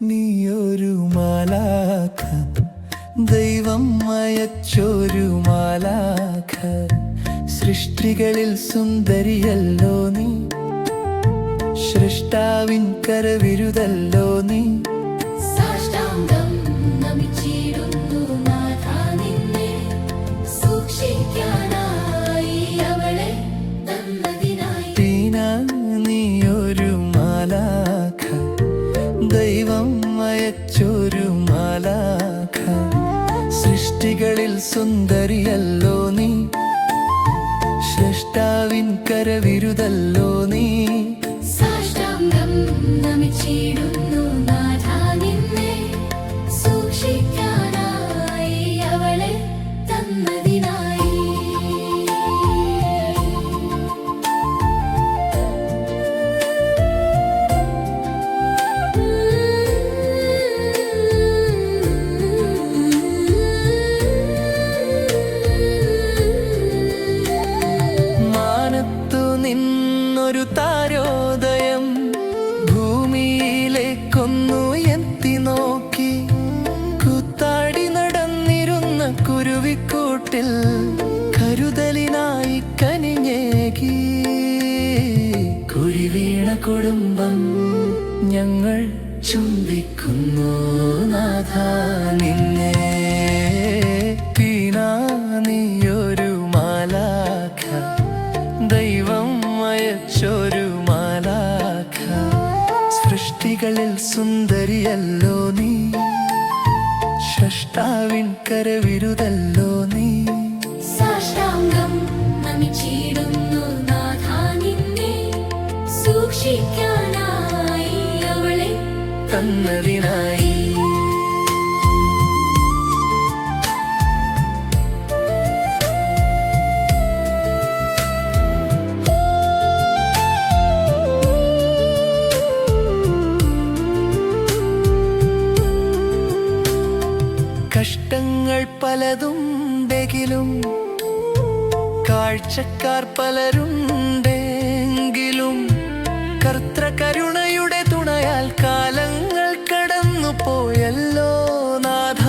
നീയൊരു മാലാഖ, ദൈവം അയച്ചൊരു മാലാഖ. സൃഷ്ടികളിൽ സുന്ദരിയല്ലോ നീ, സൃഷ്ടാവിൻ കരവിരുതല്ലോ നീ. സാഷ്ടാംഗം നമിച്ചിടുന്നു നാഥാ നിന്നെ, സൂക്ഷിക്കാനായി അവളെ തന്നതിനായി. നീയൊരു മാലാഖ, ദൈവം അയച്ചൊരു മാലാഖ. സൃഷ്ടികളിൽ സുന്ദരിയല്ലോ നീ, സൃഷ്ടാവിൻ കരവിരുതല്ലോ നീ. സാഷ്ടാംഗം നമിച്ചിടുന്നു നാഥാ നിന്നെ, സൂക്ഷിക്കാനായി അവളെ തന്നതിനായി. നിന്നൊരു താരോദയം ഭൂമിയിലേക്കൊന്നു എത്തി നോക്കി. കൂത്താടി നടന്നിരുന്ന കുരുവിക്കൂട്ടിൽ കരുതലിനായി കനിഞ്ഞേകി. കുഴിവീണ കുടുംബം ഞങ്ങൾ ചുംബിക്കുന്നു നാഥാ നിന്നെ. നീയൊരു മാലാഖ, ദൈവം അയച്ചൊരു മാലാഖ. സൃഷ്ടികളിൽ സുന്ദരിയല്ലോ നീ, സൃഷ്ടാവിൻ കരവിരുതല്ലോ നീ. സാഷ്ടാംഗം നമിച്ചിടുന്നു നാഥാ നിന്നെ, സൂക്ഷിക്കാനായി അവളെ തന്നതിനായി. കഷ്ടങ്ങൾ പലതുണ്ടെങ്കിലും കാഴ്ചക്കാർ പലരുണ്ടെങ്കിലും കർത്തൃകരുണയുടെ തുണയാൽ കാലങ്ങൾ കടന്നു പോയല്ലോ നാഥ.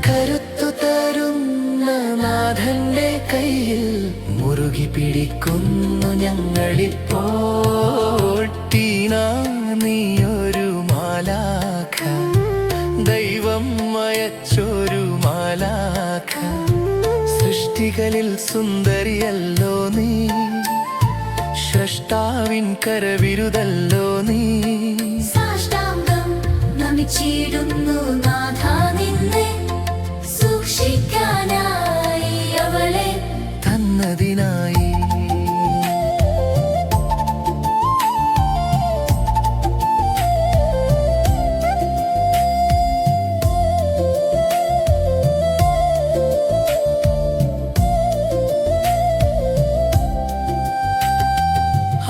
കരുത്തു തരുന്ന നാഥന്റെ കയ്യിൽ മുറുകി പിടിക്കുന്നു ഞങ്ങളിപ്പോൾ. നീയൊരു മാലാഖ, ദൈവം അയച്ചൊരു മാലാഖ. സൃഷ്ടികളിൽ സുന്ദരിയല്ലോ നീ, സൃഷ്ടാവിൻ കരവിരുതല്ലോ നീ. സാഷ്ടാംഗം നമിച്ചിടുന്നു നാഥാ നിന്നെ, സൂക്ഷിക്കാനായി അവളെ തന്നതിനായി.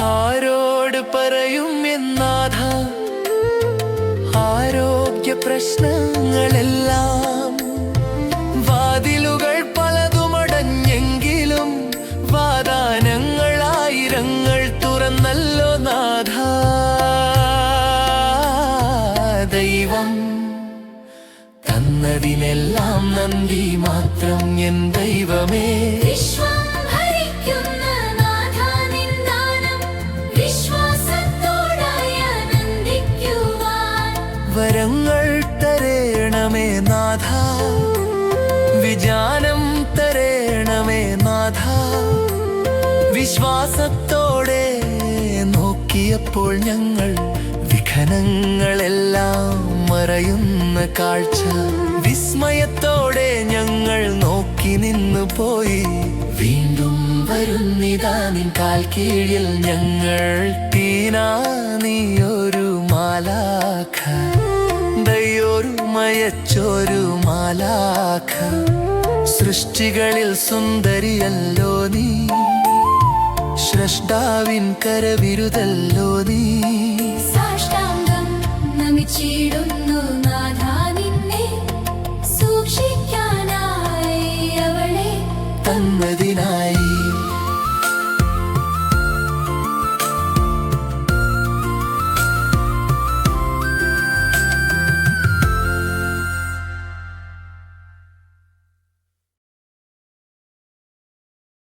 ആരോട് പറയും എന്നാഥ ആരോഗ്യ പ്രശ്നങ്ങളെല്ലാം. വാതിലുകൾ പലതുമടഞ്ഞെങ്കിലും വാദാനങ്ങളായിരങ്ങൾ തുറന്നല്ലോ നാഥ. ദൈവം തന്നതിനെല്ലാം നന്ദി മാത്രം എൻ ദൈവമേ. വരങ്ങൾ തരേണമേ നാഥ, വിജാനം തരേണമേ നാഥ. വിശ്വാസത്തോടെ നോക്കിയപ്പോൾ ഞങ്ങൾ വിഘ്നങ്ങളെല്ലാം മറയുന്ന കാഴ്ച. വിസ്മയത്തോടെ ഞങ്ങൾ നോക്കി നിന്നു പോയി. വീണ്ടും വരുന്നിതാ നിൻ കാൽ കീഴിൽ ഞങ്ങൾ. നീയൊരു മാലാഖ, ദൈവം അയച്ചൊരു മാലാഖ. സൃഷ്ടികളിൽ സുന്ദരിയല്ലോ നീ, സ്രഷ്ടാവിൻ കരവിരുതല്ലോ നീ. സാഷ്ടാംഗം നമിച്ചിടുന്നു നാഥാ നിന്നെ, സൂക്ഷിക്കാനായി അവളെ തന്നതിനാ